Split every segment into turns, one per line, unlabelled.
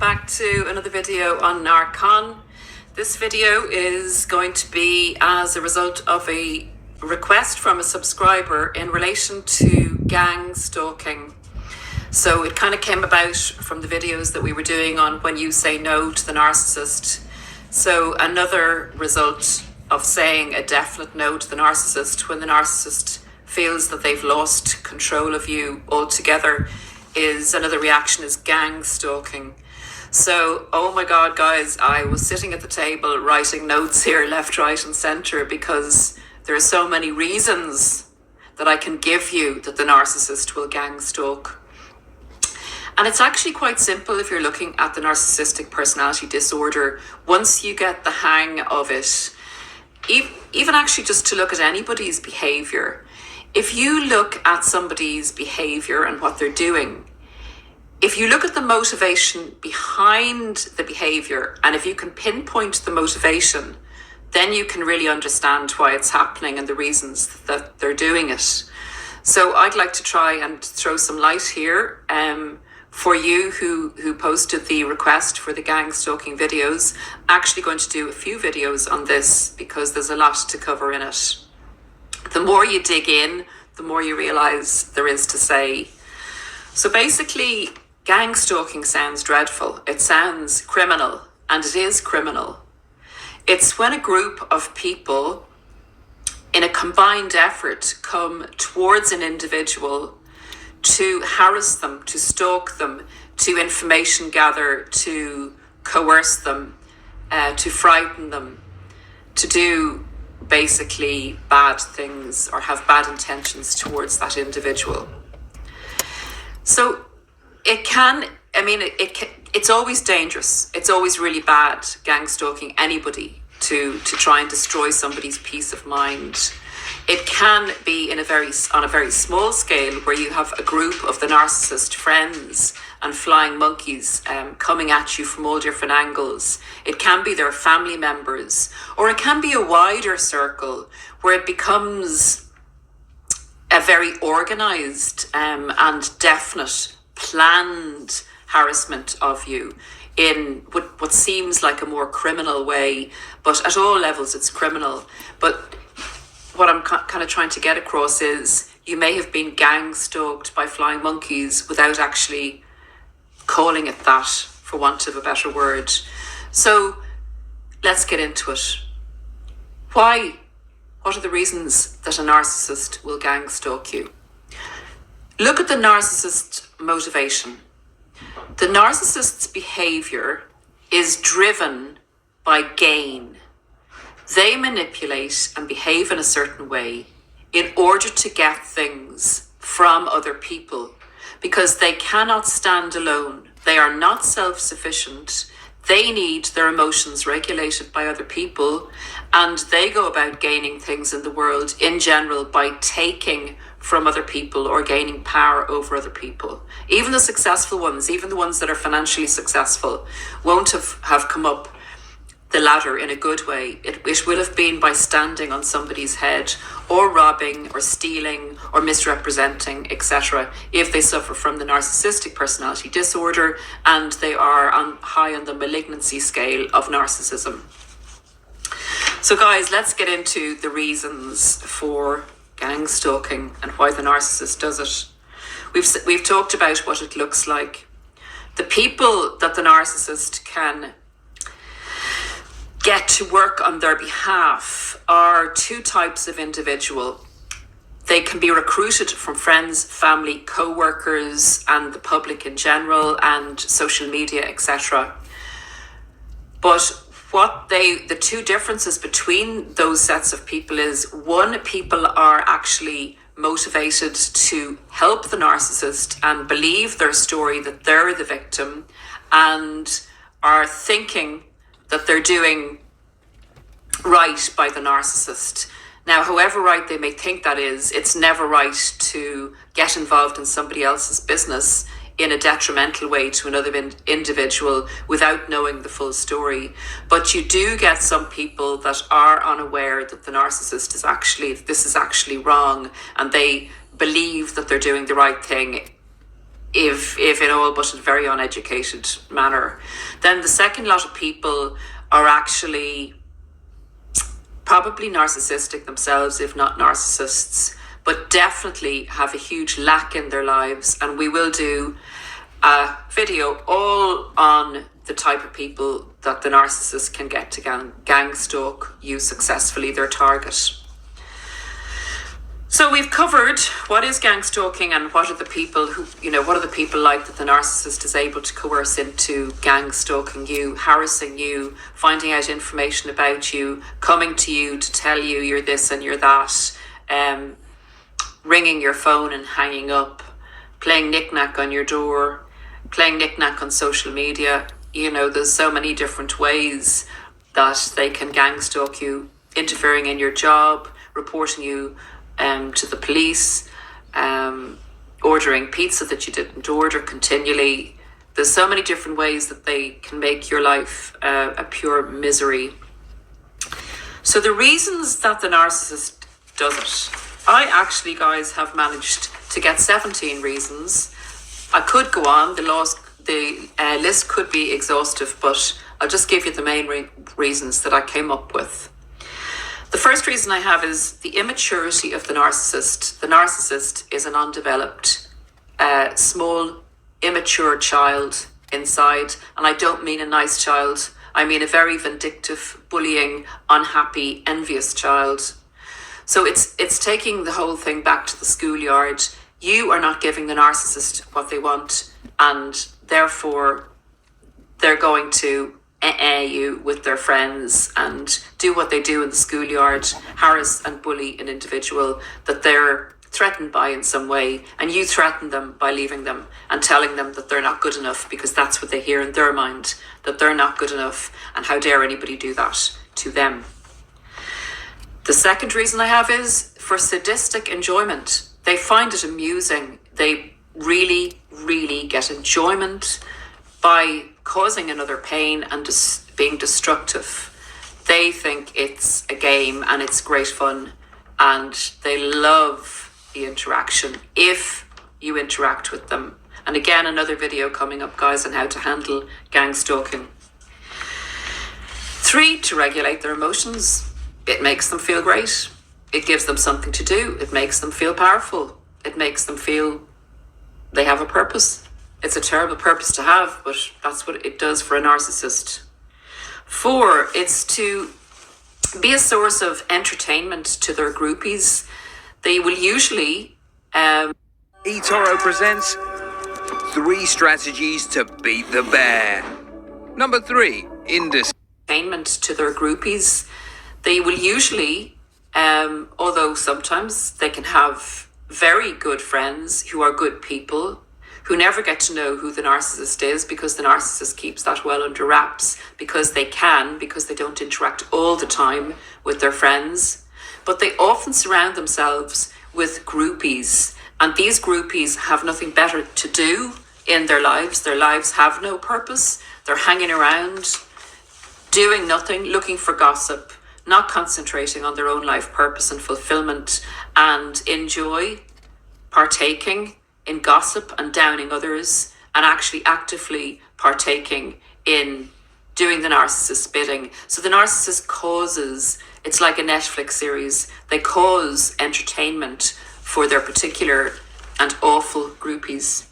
back to another video on Narcon. This video is going to be as a result of a request from a subscriber in relation to gang stalking. So it kind of came about from the videos that we were doing on when you say no to the narcissist. So another result of saying a definite no to the narcissist when the narcissist feels that they've lost control of you altogether is another reaction is gang stalking. So, oh my God, guys, I was sitting at the table writing notes here, left, right, and center, because there are so many reasons that I can give you that the narcissist will gang stalk. And it's actually quite simple if you're looking at the narcissistic personality disorder. Once you get the hang of it, even actually just to look at anybody's behavior, if you look at somebody's behavior and what they're doing, if you look at the motivation behind the behavior, and if you can pinpoint the motivation, then you can really understand why it's happening and the reasons that they're doing it. So I'd like to try and throw some light here for you who posted the request for the gang stalking videos. Actually going to do a few videos on this because there's a lot to cover in it. The more you dig in, the more you realize there is to say. So basically, gang stalking sounds dreadful. It sounds criminal, and it is criminal. It's when a group of people in a combined effort come towards an individual to harass them, to stalk them, to information gather, to coerce them, to frighten them, to do basically bad things or have bad intentions towards that individual. So it's always dangerous. It's always really bad gang stalking anybody to try and destroy somebody's peace of mind. It can be on a very small scale where you have a group of the narcissist friends and flying monkeys coming at you from all different angles. It can be their family members, or it can be a wider circle where it becomes a very organized and definite, planned harassment of you in what seems like a more criminal way, but at all levels it's criminal. But what I'm kind of trying to get across is you may have been gang stalked by flying monkeys without actually calling it that, for want of a better word. So let's get into it. Why? What are the reasons that a narcissist will gang stalk you? Look at the narcissist's motivation. The narcissist's behavior is driven by gain. They manipulate and behave in a certain way in order to get things from other people because they cannot stand alone. They are not self-sufficient. They need their emotions regulated by other people, and they go about gaining things in the world in general by taking from other people or gaining power over other people. Even the successful ones, even the ones that are financially successful, won't have come up the ladder in a good way. It will have been by standing on somebody's head or robbing or stealing or misrepresenting, etc. if they suffer from the narcissistic personality disorder and they are high on the malignancy scale of narcissism. So guys, let's get into the reasons for gang stalking and why the narcissist does it. We've talked about what it looks like. The people that the narcissist can get to work on their behalf are two types of individual. They can be recruited from friends, family, co-workers, and the public in general, and social media, etc. But the two differences between those sets of people is, one, people are actually motivated to help the narcissist and believe their story that they're the victim and are thinking that they're doing right by the narcissist. Now, however right they may think that is, it's never right to get involved in somebody else's business in a detrimental way to another individual without knowing the full story. But you do get some people that are unaware that the narcissist this is actually wrong, and they believe that they're doing the right thing if in all but a very uneducated manner. Then the second lot of people are actually probably narcissistic themselves, if not narcissists, but definitely have a huge lack in their lives. And we will do a video all on the type of people that the narcissist can get to gang stalk you successfully, their target. So we've covered what is gang stalking and what are the people who, what are the people like that the narcissist is able to coerce into gang stalking you, harassing you, finding out information about you, coming to you to tell you you're this and you're that, ringing your phone and hanging up, playing knick-knack on your door, playing knick-knack on social media. There's so many different ways that they can gang stalk you, interfering in your job, reporting you to the police, ordering pizza that you didn't order continually. There's so many different ways that they can make your life a pure misery. So the reasons that the narcissist does it, I actually, guys, have managed to get 17 reasons. I could go on, the list could be exhaustive, but I'll just give you the main reasons that I came up with. The first reason I have is the immaturity of the narcissist. The narcissist is an undeveloped, small, immature child inside. And I don't mean a nice child. I mean a very vindictive, bullying, unhappy, envious child. So it's taking the whole thing back to the schoolyard. You are not giving the narcissist what they want, and therefore they're going to you with their friends and do what they do in the schoolyard, harass and bully an individual that they're threatened by in some way, and you threaten them by leaving them and telling them that they're not good enough, because that's what they hear in their mind, that they're not good enough, and how dare anybody do that to them. The second reason I have is for sadistic enjoyment. They find it amusing. They really, really get enjoyment by causing another pain and being destructive. They think it's a game and it's great fun, and they love the interaction if you interact with them. And again, another video coming up, guys, on how to handle gang stalking. 3, to regulate their emotions. It makes them feel great. It gives them something to do. It makes them feel powerful. It makes them feel they have a purpose. It's a terrible purpose to have, but that's what it does for a narcissist. 4, it's to be a source of entertainment to their groupies. They will usually...
eToro presents 3 strategies to beat the bear. Number 3,
entertainment to their groupies. They will usually, although sometimes they can have very good friends who are good people, who never get to know who the narcissist is, because the narcissist keeps that well under wraps, because they don't interact all the time with their friends. But they often surround themselves with groupies, and these groupies have nothing better to do in their lives. Their lives have no purpose. They're hanging around, doing nothing, looking for gossip, not concentrating on their own life purpose and fulfillment, and enjoy partaking in gossip and downing others, and actually actively partaking in doing the narcissist's bidding. So the narcissist causes, it's like a Netflix series, they cause entertainment for their particular and awful groupies.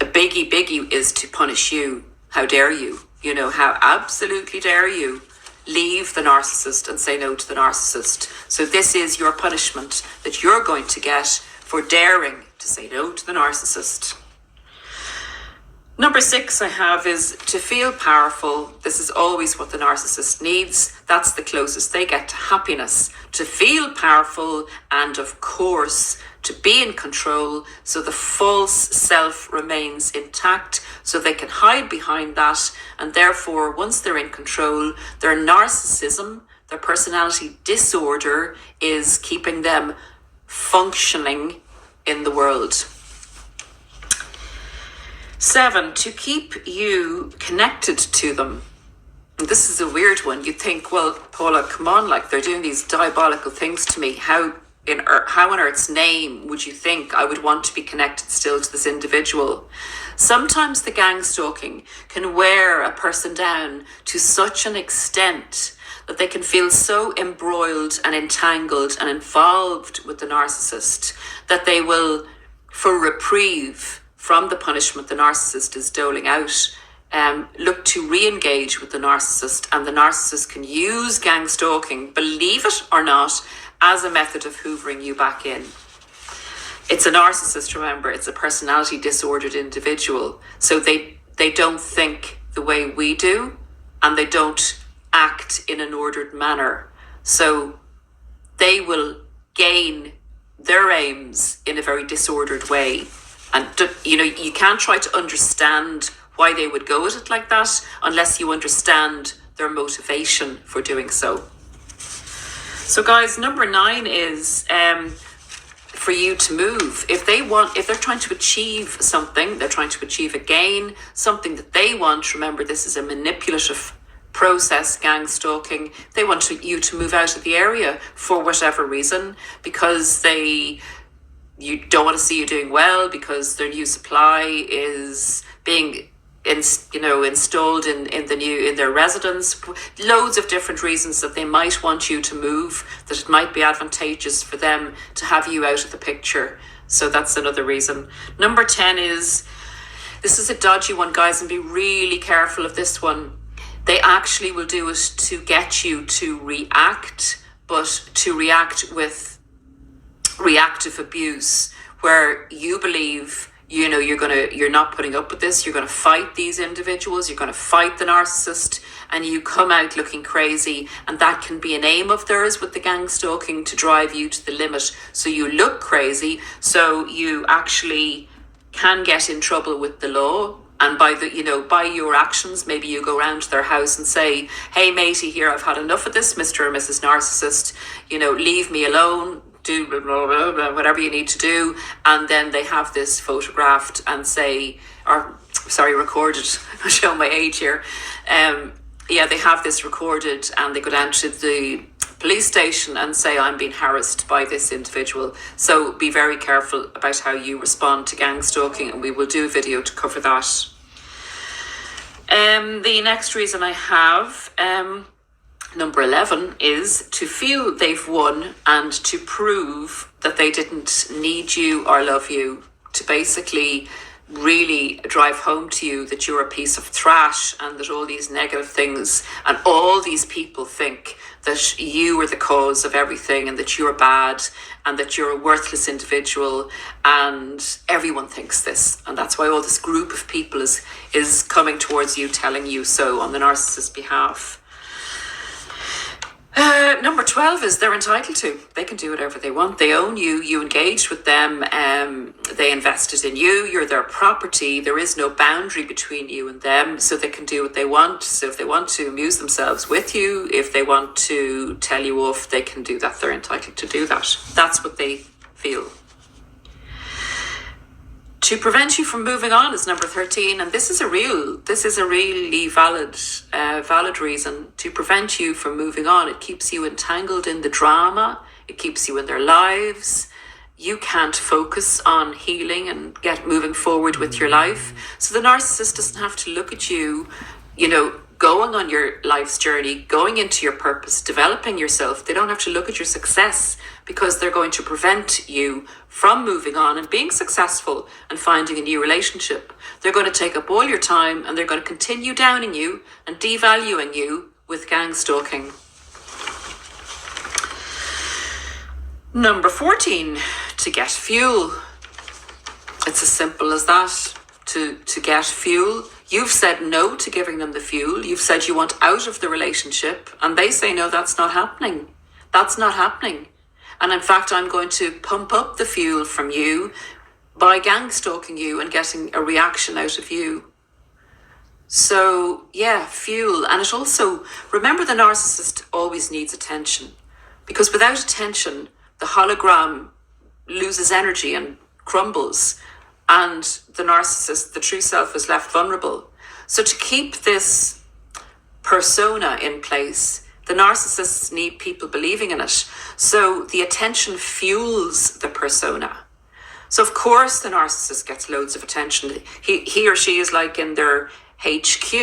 A biggie is to punish you. How dare you? How absolutely dare you leave the narcissist and say no to the narcissist. So this is your punishment that you're going to get for daring to say no to the narcissist. Number 6 I have is to feel powerful. This is always what the narcissist needs. That's the closest they get to happiness. To feel powerful, and of course, to be in control, so the false self remains intact, so they can hide behind that. And therefore, once they're in control, their narcissism, their personality disorder, is keeping them functioning in the world. 7, to keep you connected to them. And this is a weird one. You'd think, well, Paula, come on, they're doing these diabolical things to me. How how on earth's name would you think I would want to be connected still to this individual? Sometimes the gang stalking can wear a person down to such an extent that they can feel so embroiled and entangled and involved with the narcissist that they will, for reprieve from the punishment the narcissist is doling out, look to re-engage with the narcissist, and the narcissist can use gang stalking, believe it or not, as a method of hoovering you back in. It's a narcissist, remember, it's a personality disordered individual. So they don't think the way we do, and they don't act in an ordered manner. So they will gain their aims in a very disordered way. And, you can't try to understand why they would go at it like that unless you understand their motivation for doing so. So guys, number 9 is for you to move. If they're trying to achieve something, they're trying to achieve a gain, something that they want. Remember, this is a manipulative process, gang stalking. They want you to move out of the area for whatever reason, because you don't want to see you doing well, because their new supply is being installed in their residence. Loads of different reasons that they might want you to move, that it might be advantageous for them to have you out of the picture. So that's another reason. Number 10 is, this is a dodgy one, guys, and be really careful of this one. They actually will do it to get you to react, but to react with reactive abuse, where you believe you're not putting up with this, you're going to fight these individuals, you're going to fight the narcissist, and you come out looking crazy. And that can be an aim of theirs with the gang stalking, to drive you to the limit. So you look crazy, so you actually can get in trouble with the law. And by your actions, maybe you go around to their house and say, hey matey, here, I've had enough of this, Mr. or Mrs. Narcissist, leave me alone, do blah, blah, blah, blah, whatever you need to do. And then they have this photographed and recorded. I'll show my age here. They have this recorded, and they go down to the police station and say, I'm being harassed by this individual. So be very careful about how you respond to gang stalking, and we will do a video to cover that. The next reason I have, number 11, is to feel they've won and to prove that they didn't need you or love you, to basically really drive home to you that you're a piece of trash, and that all these negative things and all these people think that you are the cause of everything, and that you're bad, and that you're a worthless individual, and everyone thinks this. And that's why all this group of people is coming towards you, telling you so on the narcissist's behalf. Number 12 is they're entitled to. They can do whatever they want. They own you. You engaged with them. They invested in you. You're their property. There is no boundary between you and them, so they can do what they want. So if they want to amuse themselves with you, if they want to tell you off, they can do that. They're entitled to do that. That's what they feel. To prevent you from moving on is number 13, and this is a really valid reason to prevent you from moving on. It keeps you entangled in the drama. It keeps you in their lives. You can't focus on healing and get moving forward with your life. So the narcissist doesn't have to look at you, going on your life's journey, going into your purpose, developing yourself. They don't have to look at your success, because they're going to prevent you from moving on and being successful and finding a new relationship. They're going to take up all your time, and they're going to continue downing you and devaluing you with gang stalking. Number 14, to get fuel. It's as simple as that. To get fuel. You've said no to giving them the fuel. You've said you want out of the relationship, and they say, no, that's not happening. That's not happening. And in fact, I'm going to pump up the fuel from you by gang stalking you and getting a reaction out of you. So yeah, fuel. And it also, remember, the narcissist always needs attention, because without attention, the hologram loses energy and crumbles, and the narcissist, the true self, is left vulnerable. So to keep this persona in place, The narcissists need people believing in it. So the attention fuels the persona. So of course the narcissist gets loads of attention. He or she is like in their HQ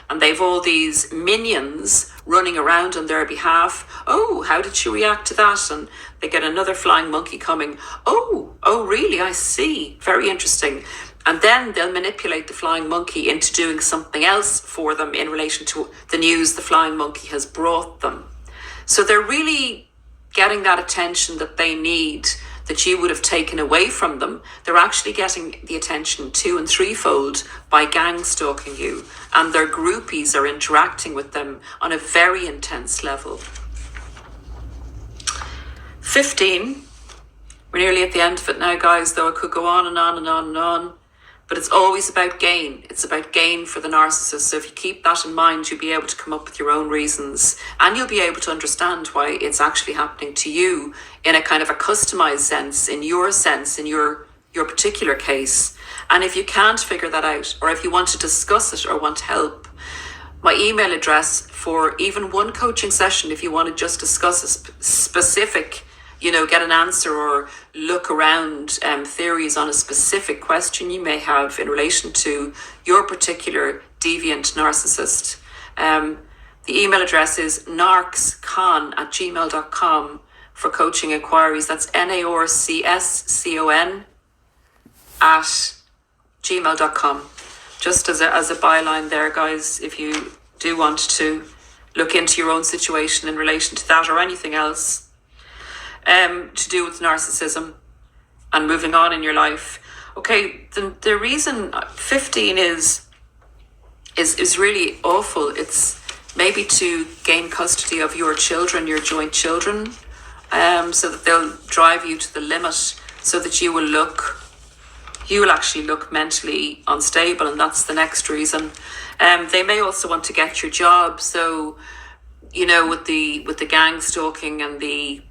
and they've all these minions running around on their behalf. Oh, how did she react to that? And they get another flying monkey coming. Oh, really? I see. Very interesting. And then they'll manipulate the flying monkey into doing something else for them in relation to the news the flying monkey has brought them. So they're really getting that attention that they need, that you would have taken away from them. They're actually getting the attention 2- and 3-fold by gang stalking you, and their groupies are interacting with them on a very intense level. 15, we're nearly at the end of it now, guys, though I could go on and on and on and on, but it's always about gain. It's about gain for the narcissist. So if you keep that in mind, you'll be able to come up with your own reasons, and you'll be able to understand why it's actually happening to you in a kind of a customized sense, in your particular case. And if you can't figure that out, or if you want to discuss it or want help, my email address for even one coaching session, if you want to just discuss a specific, get an answer or look around theories on a specific question you may have in relation to your particular deviant narcissist. The email address is narcscon@gmail.com for coaching inquiries. That's NARCSCON @gmail.com. Just as a byline there, guys, if you do want to look into your own situation in relation to that or anything else to do with narcissism and moving on in your life. Okay, the reason 15 is really awful. It's maybe to gain custody of your children, your joint children, so that they'll drive you to the limit, so that you will actually look mentally unstable, and that's the next reason. They may also want to get your job, so with the gang stalking and the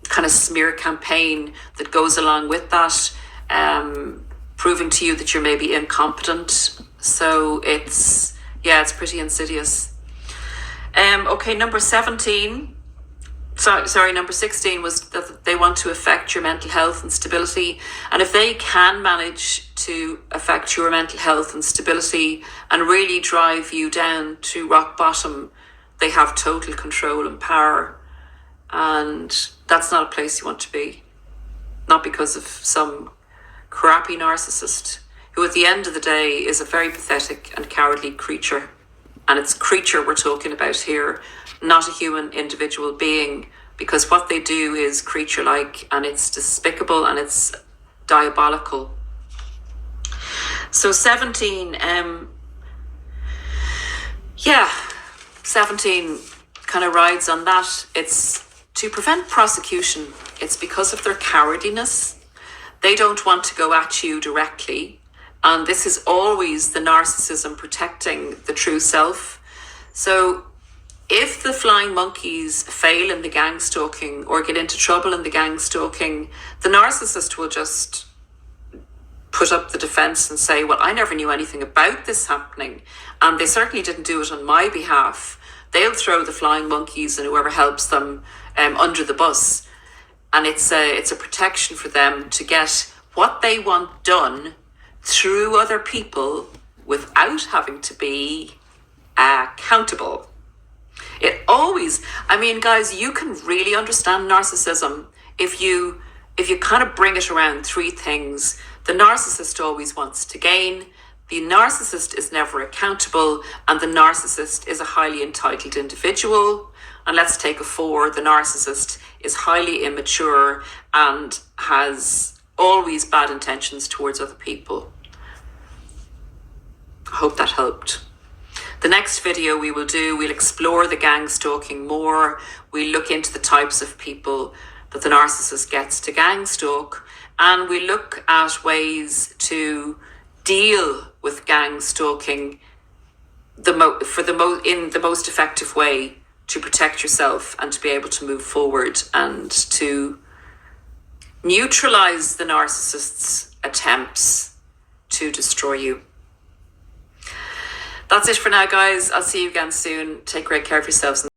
kind of smear campaign that goes along with that, proving to you that you're maybe incompetent. So it's pretty insidious. Okay, number 16 was that they want to affect your mental health and stability. And if they can manage to affect your mental health and stability and really drive you down to rock bottom, they have total control and power. And that's not a place you want to be. Not because of some crappy narcissist who at the end of the day is a very pathetic and cowardly creature. And it's creature we're talking about here, not a human individual being, because what they do is creature-like and it's despicable and it's diabolical. So 17, 17 kind of rides on that. It's to prevent prosecution. It's because of their cowardliness. They don't want to go at you directly. And this is always the narcissism protecting the true self. So if the flying monkeys fail in the gang stalking or get into trouble in the gang stalking, the narcissist will just put up the defense and say, well, I never knew anything about this happening, and they certainly didn't do it on my behalf. They'll throw the flying monkeys and whoever helps them under the bus. And it's a protection for them to get what they want done through other people without having to be accountable. It always, guys, you can really understand narcissism if you kind of bring it around 3 things. The narcissist always wants to gain, the narcissist is never accountable, and the narcissist is a highly entitled individual. And let's take a 4, the narcissist is highly immature and has always bad intentions towards other people. I hope that helped. The next video we'll explore the gang stalking more. We'll look into the types of people that the narcissist gets to gang stalk, and we look at ways to deal with gang stalking in the most effective way to protect yourself and to be able to move forward and to neutralize the narcissist's attempts to destroy you. That's it for now, guys. I'll see you again soon. Take great care of yourselves.